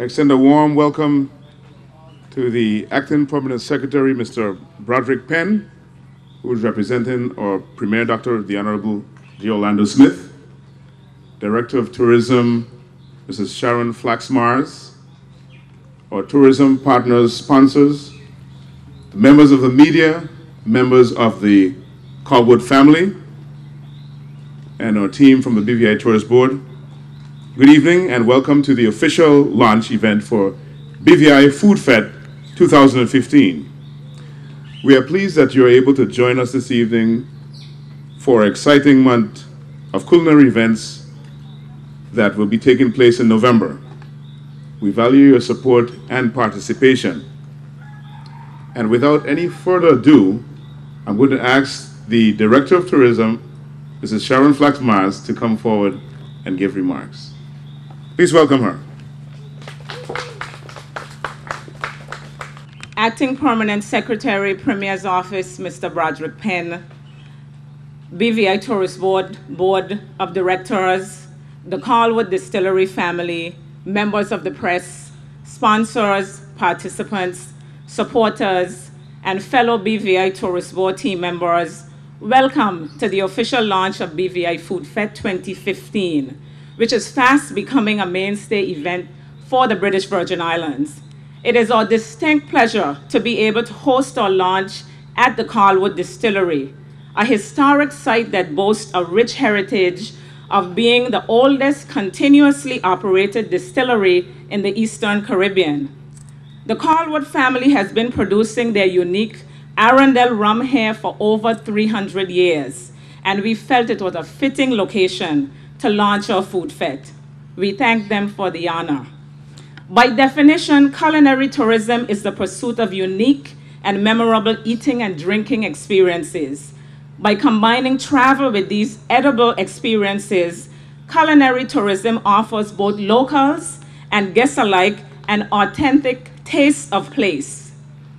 Extend a warm welcome to the Acting Permanent Secretary, Mr. Broderick Penn, who is representing our Premier Doctor, the Honorable G. Orlando Smith, Director of Tourism, Mrs. Sharon Flax-Mars, our tourism partners, sponsors, the members of the media, members of the Caldwood family, and our team from the BVI Tourist Board. Good evening and welcome to the official launch event for BVI Food Fete 2015. We are pleased that you are able to join us this evening for an exciting month of culinary events that will be taking place in November. We value your support and participation. And without any further ado, I'm going to ask the Director of Tourism, Mrs. Sharon Flax-Mars, to come forward and give remarks. Please welcome her. Acting Permanent Secretary, Premier's Office, Mr. Broderick Penn, BVI Tourist Board of Directors, the Caldwood Distillery family, members of the press, sponsors, participants, supporters, and fellow BVI Tourist Board team members, welcome to the official launch of BVI Food Fete 2015, which is fast becoming a mainstay event for the British Virgin Islands. It is our distinct pleasure to be able to host our launch at the Caldwood Distillery, a historic site that boasts a rich heritage of being the oldest continuously operated distillery in the Eastern Caribbean. The Caldwood family has been producing their unique Arundel rum here for over 300 years, and we felt it was a fitting location to launch our food fete. We thank them for the honor. By definition, culinary tourism is the pursuit of unique and memorable eating and drinking experiences. By combining travel with these edible experiences, culinary tourism offers both locals and guests alike an authentic taste of place.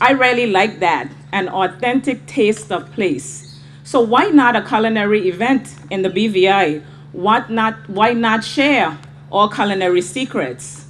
I really like that, an authentic taste of place. So why not a culinary event in the BVI? Why not share all culinary secrets?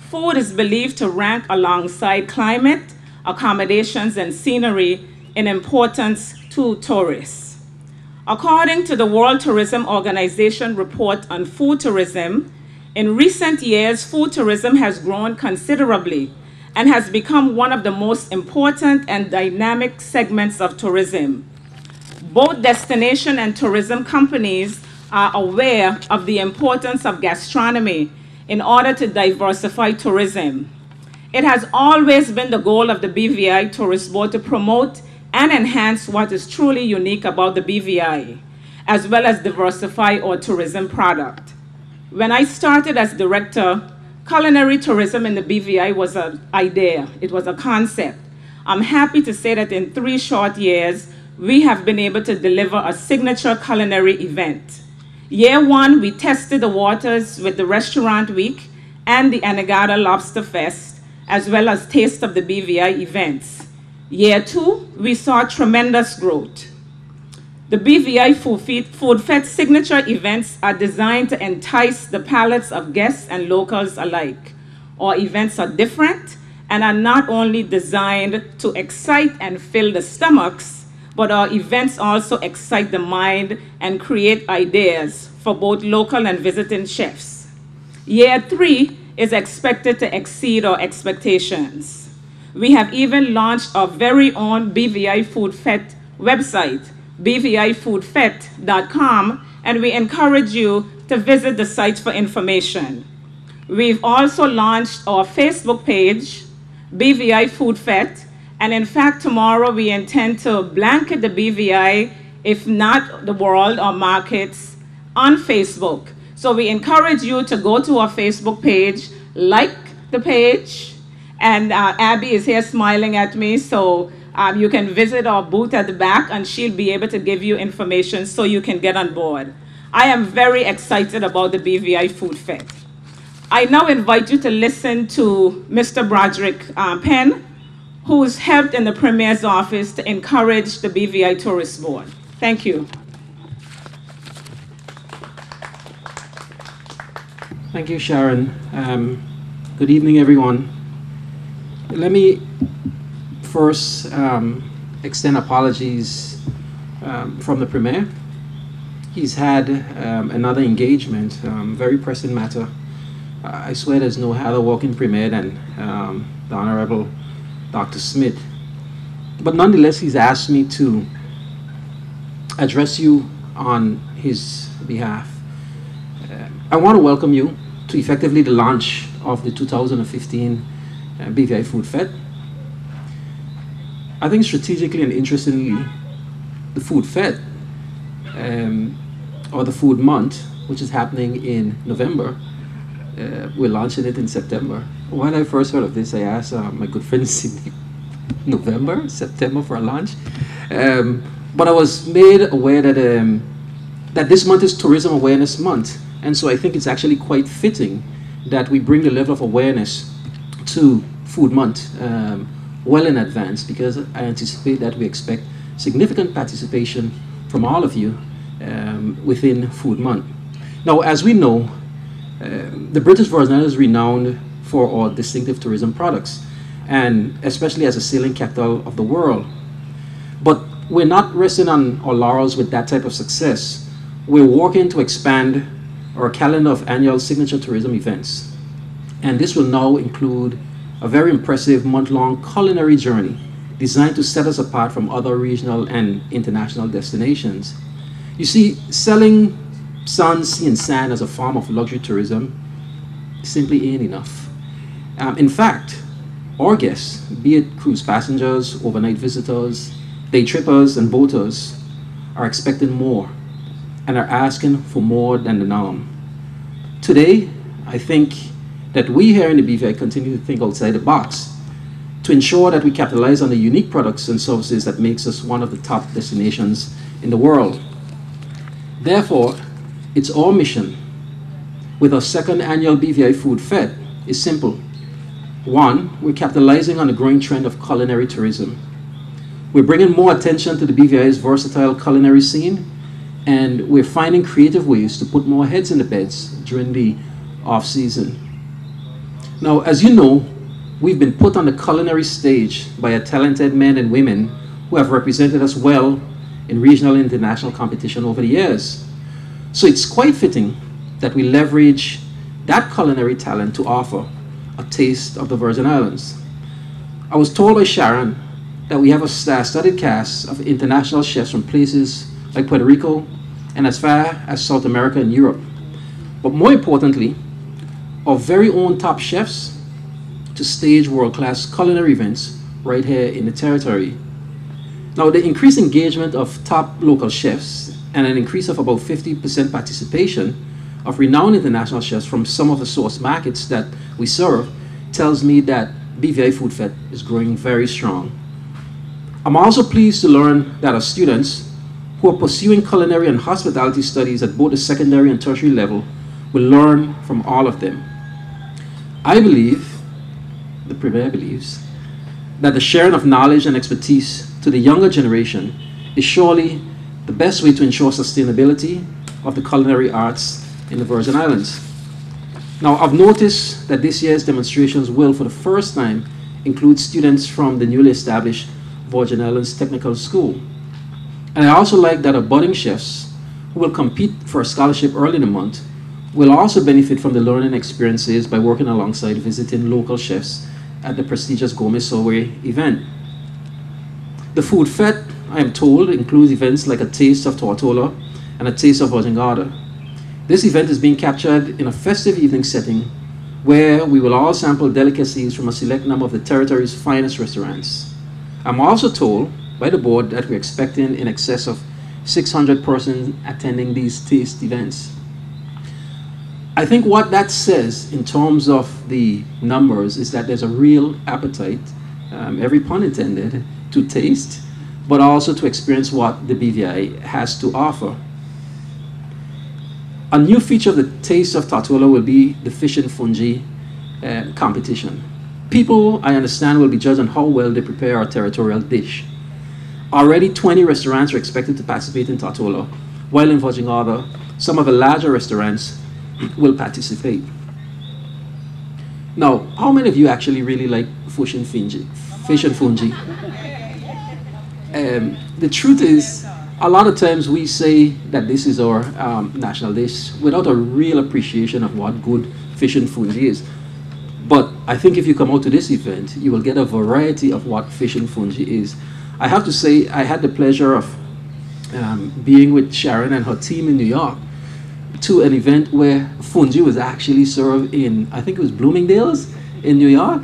Food is believed to rank alongside climate, accommodations, and scenery in importance to tourists. According to the World Tourism Organization report on food tourism, in recent years, food tourism has grown considerably and has become one of the most important and dynamic segments of tourism. Both destination and tourism companies are aware of the importance of gastronomy in order to diversify tourism. It has always been the goal of the BVI Tourist Board to promote and enhance what is truly unique about the BVI, as well as diversify our tourism product. When I started as director, culinary tourism in the BVI was an idea, it was a concept. I'm happy to say that in 3 short years, we have been able to deliver a signature culinary event. Year 1, we tested the waters with the Restaurant Week and the Anegada Lobster Fest, as well as Taste of the BVI events. Year 2, we saw tremendous growth. The BVI Food Fete signature events are designed to entice the palates of guests and locals alike. Our events are different and are not only designed to excite and fill the stomachs, but our events also excite the mind and create ideas for both local and visiting chefs. Year 3 is expected to exceed our expectations. We have even launched our very own BVI Food Fete website, bvifoodfete.com, and we encourage you to visit the site for information. We've also launched our Facebook page, BVI Food Fete, and in fact, tomorrow we intend to blanket the BVI, if not the world or markets, on Facebook. So we encourage you to go to our Facebook page, like the page, and Abby is here smiling at me, so you can visit our booth at the back and she'll be able to give you information so you can get on board. I am very excited about the BVI Food Fete. I now invite you to listen to Mr. Broderick Penn, who's helped in the Premier's office to encourage the BVI Tourist Board. Thank you. Thank you, Sharon. Good evening, everyone. Let me first extend apologies from the Premier. He's had another engagement, very pressing matter. I swear there's no other walking Premier than the Honorable Dr. Smith. But nonetheless, he's asked me to address you on his behalf. I want to welcome you to effectively the launch of the 2015 BVI Food Fete. I think strategically and interestingly, the Food Fete, or the Food Month, which is happening in November, we're launching it in September. When I first heard of this, I asked my good friend Sydney, November, September for a launch? But I was made aware that, that this month is Tourism Awareness Month. And so I think it's actually quite fitting that we bring the level of awareness to Food Month well in advance, because I anticipate that we expect significant participation from all of you within Food Month. Now, as we know, the British Virgin Islands is renowned for our distinctive tourism products, and especially as a sailing capital of the world. But we're not resting on our laurels with that type of success. We're working to expand our calendar of annual signature tourism events. And this will now include a very impressive month-long culinary journey designed to set us apart from other regional and international destinations. You see, selling sun, sea, and sand as a form of luxury tourism simply ain't enough. In fact, our guests, be it cruise passengers, overnight visitors, day trippers, and boaters, are expecting more and are asking for more than the norm. Today, I think that we here in the BVI continue to think outside the box to ensure that we capitalize on the unique products and services that makes us one of the top destinations in the world. Therefore, it's our mission with our second annual BVI Food Fete is simple. One, we're capitalizing on the growing trend of culinary tourism. We're bringing more attention to the BVI's versatile culinary scene, and we're finding creative ways to put more heads in the beds during the off-season. Now, as you know, we've been put on the culinary stage by a talented men and women who have represented us well in regional and international competition over the years. So it's quite fitting that we leverage that culinary talent to offer a taste of the Virgin Islands. I was told by Sharon that we have a star-studded cast of international chefs from places like Puerto Rico and as far as South America and Europe. But more importantly, our very own top chefs to stage world-class culinary events right here in the territory. Now, the increased engagement of top local chefs and an increase of about 50% participation of renowned international chefs from some of the source markets that we serve tells me that BVI Food Fete is growing very strong. I'm also pleased to learn that our students who are pursuing culinary and hospitality studies at both the secondary and tertiary level will learn from all of them. I believe, the Premier believes, that the sharing of knowledge and expertise to the younger generation is surely the best way to ensure sustainability of the culinary arts in the Virgin Islands. Now, I've noticed that this year's demonstrations will, for the first time, include students from the newly established Virgin Islands Technical School. And I also like that our budding chefs, who will compete for a scholarship early in the month, will also benefit from the learning experiences by working alongside visiting local chefs at the prestigious Gourmet Soirée event. The Food Fete, I am told, includes events like a taste of tortola and a taste of Virgin Gorda. This event is being captured in a festive evening setting where we will all sample delicacies from a select number of the territory's finest restaurants. I'm also told by the board that we're expecting in excess of 600 persons attending these taste events. I think what that says in terms of the numbers is that there's a real appetite, every pun intended, to taste, but also to experience what the BVI has to offer. A new feature of the Taste of Tortola will be the fish and fungi competition. People, I understand, will be judged on how well they prepare our territorial dish. Already 20 restaurants are expected to participate in Tortola, while in Virgin Gorda, some of the larger restaurants will participate. Now, how many of you actually really like fish and fungi? Fish and fungi. The truth is, a lot of times we say that this is our national dish without a real appreciation of what good fish and fungi is. But I think if you come out to this event, you will get a variety of what fish and fungi is. I have to say, I had the pleasure of being with Sharon and her team in New York to an event where fungi was actually served in, I think it was Bloomingdale's in New York,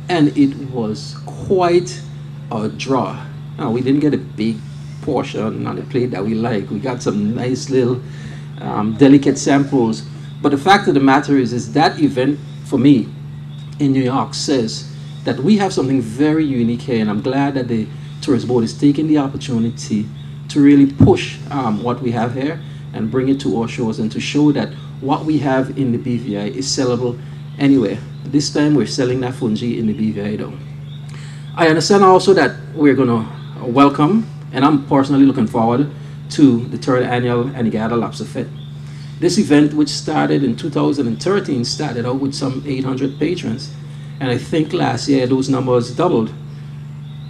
and it was quite a draw. Now, we didn't get a big portion on the plate that we like. We got some nice little delicate samples. But the fact of the matter is that event for me in New York says that we have something very unique here, and I'm glad that the tourist board is taking the opportunity to really push what we have here and bring it to our shores and to show that what we have in the BVI is sellable anywhere. This time we're selling that fungi in the BVI though. I understand also that we're going to welcome, and I'm personally looking forward to the 3rd annual Anegada Lobster Fete. This event, which started in 2013, started out with some 800 patrons. And I think last year those numbers doubled.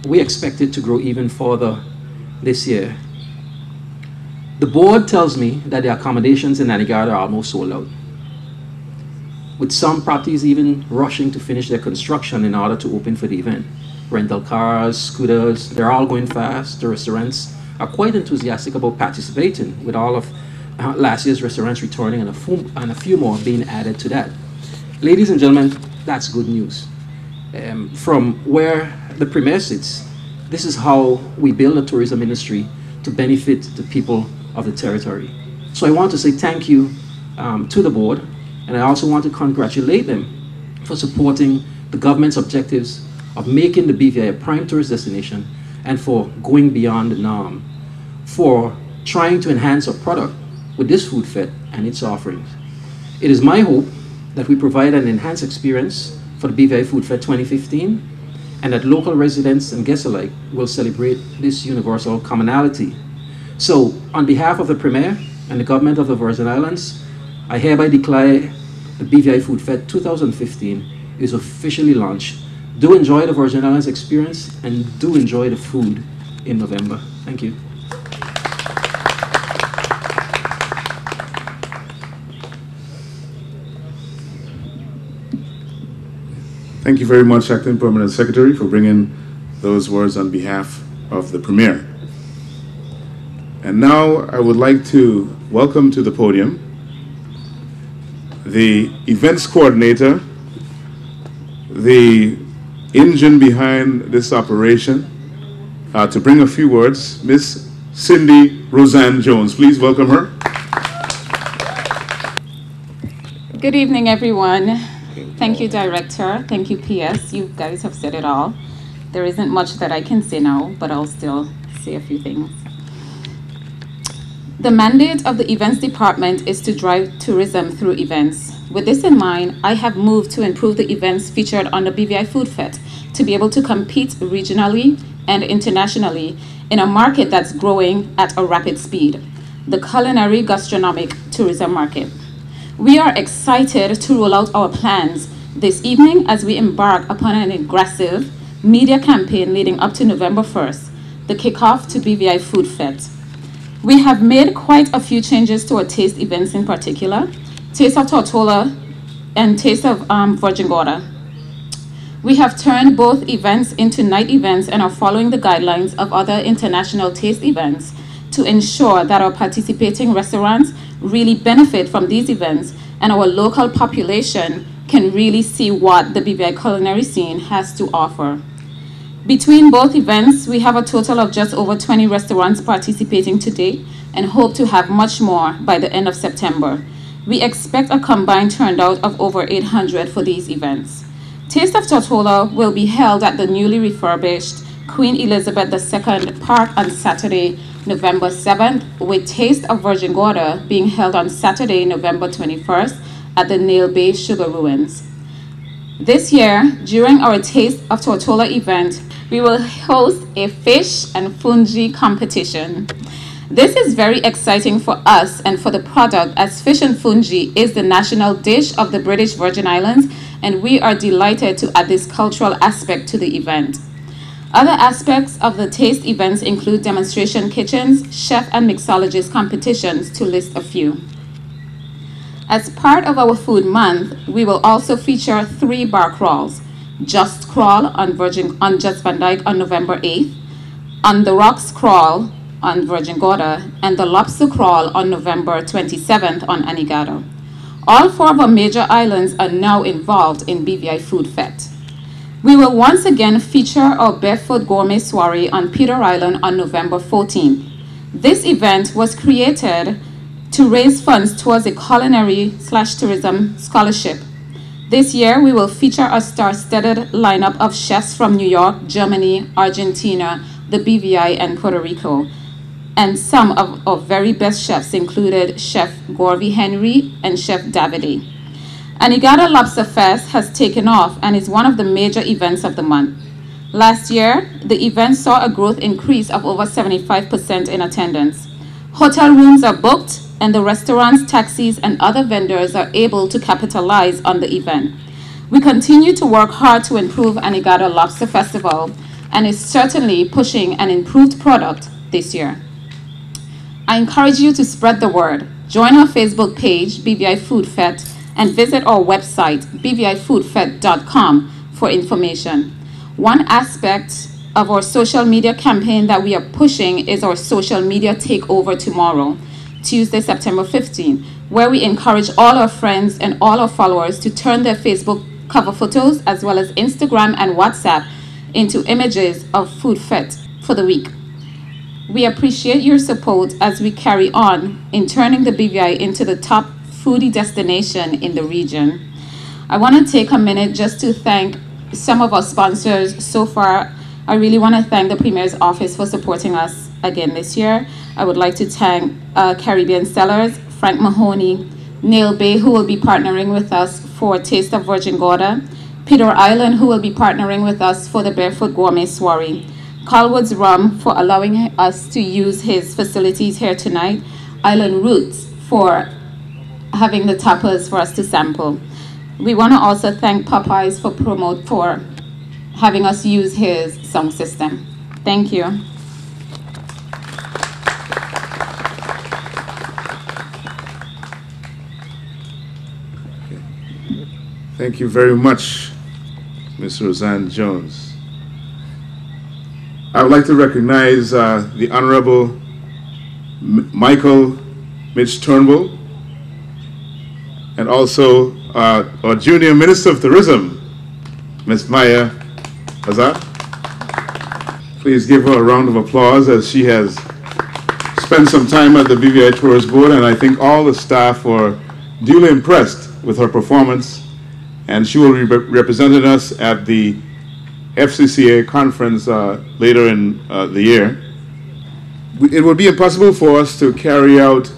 We expect it to grow even further this year. The board tells me that the accommodations in Anegada are almost sold out, with some properties even rushing to finish their construction in order to open for the event. Rental cars, scooters, they're all going fast. The restaurants are quite enthusiastic about participating, with all of last year's restaurants returning and a few more being added to that. Ladies and gentlemen, that's good news. From where the premier sits, this is how we build a tourism industry to benefit the people of the territory. So I want to say thank you to the board, and I also want to congratulate them for supporting the government's objectives of making the BVI a prime tourist destination, and for going beyond the norm, for trying to enhance our product with this food fete and its offerings. It is my hope that we provide an enhanced experience for the BVI Food Fete 2015, and that local residents and guests alike will celebrate this universal commonality. So, on behalf of the Premier and the government of the Virgin Islands, I hereby declare the BVI Food Fete 2015 is officially launched. Do enjoy the Virgin Islands experience, and do enjoy the food in November. Thank you. Thank you very much, Acting Permanent Secretary, for bringing those words on behalf of the Premier. And now I would like to welcome to the podium the events coordinator, the engine behind this operation, to bring a few words, Miss Cindy Roseanne Jones. Please welcome her. Good evening, everyone. Thank you, Director. Thank you, PS. You guys have said it all. There isn't much that I can say now, but I'll still say a few things. The mandate of the Events Department is to drive tourism through events. With this in mind, I have moved to improve the events featured on the BVI Food Fete to be able to compete regionally and internationally in a market that's growing at a rapid speed, the culinary gastronomic tourism market. We are excited to roll out our plans this evening as we embark upon an aggressive media campaign leading up to November 1st, the kickoff to BVI Food Fete. We have made quite a few changes to our taste events, in particular, Taste of Tortola and Taste of Virgin Gorda. We have turned both events into night events and are following the guidelines of other international taste events to ensure that our participating restaurants really benefit from these events and our local population can really see what the BVI culinary scene has to offer. Between both events, we have a total of just over 20 restaurants participating today and hope to have much more by the end of September. We expect a combined turnout of over 800 for these events. Taste of Tortola will be held at the newly refurbished Queen Elizabeth II Park on Saturday, November 7th, with Taste of Virgin Gorda being held on Saturday, November 21st at the Nail Bay Sugar Ruins. This year, during our Taste of Tortola event, we will host a fish and fungi competition. This is very exciting for us and for the product, as fish and fungi is the national dish of the British Virgin Islands, and we are delighted to add this cultural aspect to the event. Other aspects of the taste events include demonstration kitchens, chef and mixologist competitions, to list a few. As part of our food month, we will also feature 3 bar crawls: Just Crawl on Just Van Dyke on November 8th, On the Rocks Crawl on Virgin Gorda, and the Lobster Crawl on November 27th on Anegada. All 4 of our major islands are now involved in BVI Food Fete. We will once again feature our Barefoot Gourmet Soiree on Peter Island on November 14th. This event was created to raise funds towards a culinary/tourism scholarship. This year, we will feature a star-studded lineup of chefs from New York, Germany, Argentina, the BVI, and Puerto Rico. And some of our very best chefs included Chef Gorvy Henry and Chef Davide. Anegada Lobster Fest has taken off and is one of the major events of the month. Last year, the event saw a growth increase of over 75% in attendance. Hotel rooms are booked, and the restaurants, taxis, and other vendors are able to capitalize on the event. We continue to work hard to improve Anegada Lobster Festival, and is certainly pushing an improved product this year. I encourage you to spread the word. Join our Facebook page, BVI Food Fete, and visit our website, bvifoodfete.com, for information. One aspect of our social media campaign that we are pushing is our social media takeover tomorrow, Tuesday, September 15th, where we encourage all our friends and all our followers to turn their Facebook cover photos as well as Instagram and WhatsApp into images of Food Fete for the week. We appreciate your support as we carry on in turning the BVI into the top foodie destination in the region. I want to take a minute just to thank some of our sponsors so far. I really want to thank the Premier's Office for supporting us again this year. I would like to thank Caribbean Cellars, Frank Mahoney, Neil Bay, who will be partnering with us for Taste of Virgin Gorda, Peter Island, who will be partnering with us for the Barefoot Gourmet Soiree, Colwood's Rum for allowing us to use his facilities here tonight, Island Roots for having the tapas for us to sample. We want to also thank Popeyes for having us use his sound system. Thank you. Thank you very much, Ms. Roseanne Jones. I would like to recognize the Honorable Michael Mitch Turnbull, and also our Junior Minister of Tourism, Ms. Maya Azar. Please give her a round of applause, as she has spent some time at the BVI Tourist Board, and I think all the staff were duly impressed with her performance, and she will be representing us at the FCCA conference later in the year. It would be impossible for us to carry out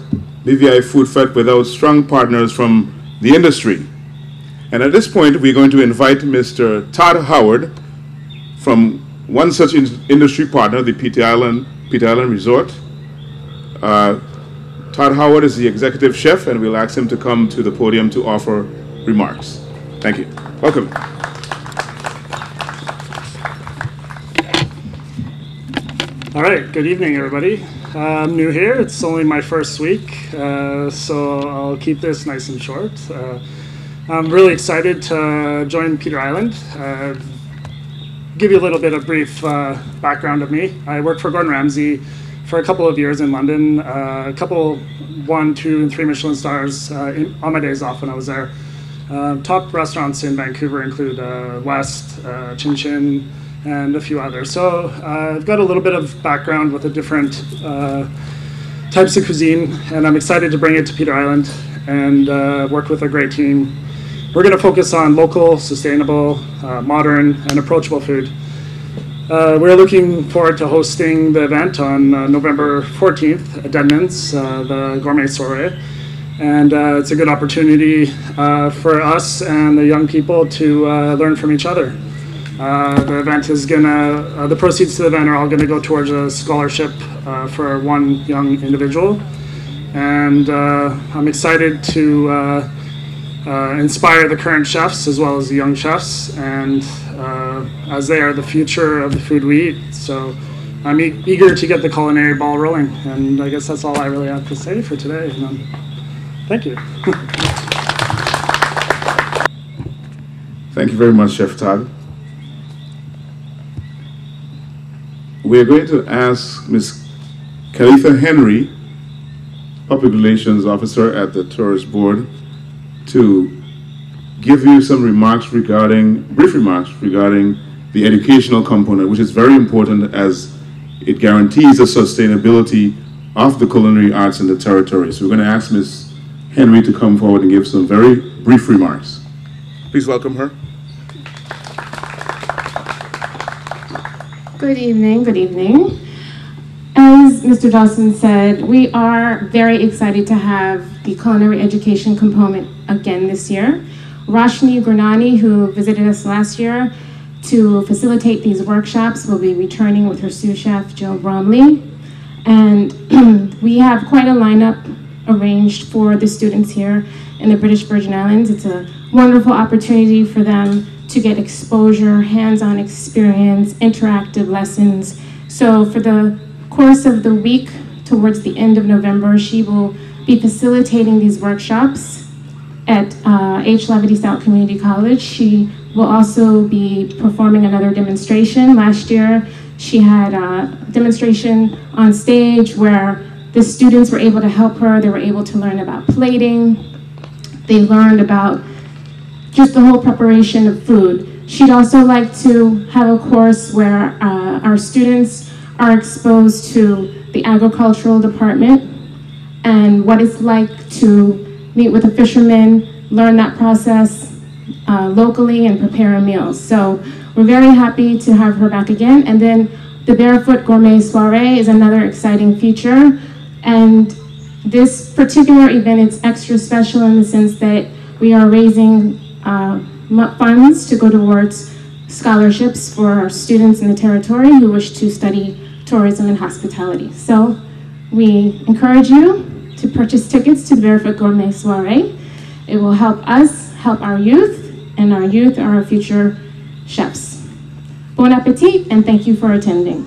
BVI Food Fete without strong partners from the industry. And at this point, we're going to invite Mr. Todd Howard from one such industry partner, the Pete Island Resort. Todd Howard is the executive chef, and we'll ask him to come to the podium to offer remarks. Thank you. Welcome. All right, good evening, everybody. I'm new here. It's only my first week, so I'll keep this nice and short. I'm really excited to join Peter Island. Give you a little bit of brief background of me. I worked for Gordon Ramsay for a couple of years in London, a couple 1, 2, and 3 Michelin stars on my days off when I was there. Top restaurants in Vancouver include West, Chin Chin, and a few others. So I've got a little bit of background with the different types of cuisine, and I'm excited to bring it to Peter Island and work with a great team. We're going to focus on local, sustainable, modern, and approachable food. We're looking forward to hosting the event on November 14th at Denman's, the Gourmet Soiree. And it's a good opportunity for us and the young people to learn from each other. The event is the proceeds to the event are all gonna go towards a scholarship for one young individual. And I'm excited to inspire the current chefs as well as the young chefs, and as they are the future of the food we eat. So I'm eager to get the culinary ball rolling, and I guess that's all I really have to say for today. Thank you. Thank you very much, Chef Todd. We're going to ask Ms. Khalifa Henry, Public Relations Officer at the Tourist Board, to give you some brief remarks regarding the educational component, which is very important as it guarantees the sustainability of the culinary arts in the territory. So we're going to ask Ms. Henry to come forward and give some very brief remarks. Please welcome her. Good evening, good evening. As Mr. Dawson said, we are very excited to have the culinary education component again this year. Roshni Gurnani, who visited us last year to facilitate these workshops, will be returning with her sous chef, Joe Bromley. And we have quite a lineup arranged for the students here in the British Virgin Islands. It's a wonderful opportunity for them to get exposure, hands-on experience, interactive lessons. So for the course of the week, towards the end of November, she will be facilitating these workshops at H. Levity South Community College. She will also be performing another demonstration. Last year, she had a demonstration on stage where the students were able to help her. They were able to learn about plating. They learned about just the whole preparation of food. She'd also like to have a course where our students are exposed to the agricultural department and what it's like to meet with a fisherman, learn that process locally, and prepare a meal. So we're very happy to have her back again. And then the Barefoot Gourmet Soiree is another exciting feature. And this particular event is extra special in the sense that we are raising funds to go towards scholarships for our students in the territory who wish to study tourism and hospitality. So we encourage you to purchase tickets to the Barefoot Gourmet Soiree. It will help us help our youth, and our youth are our future chefs. Bon appetit, and thank you for attending.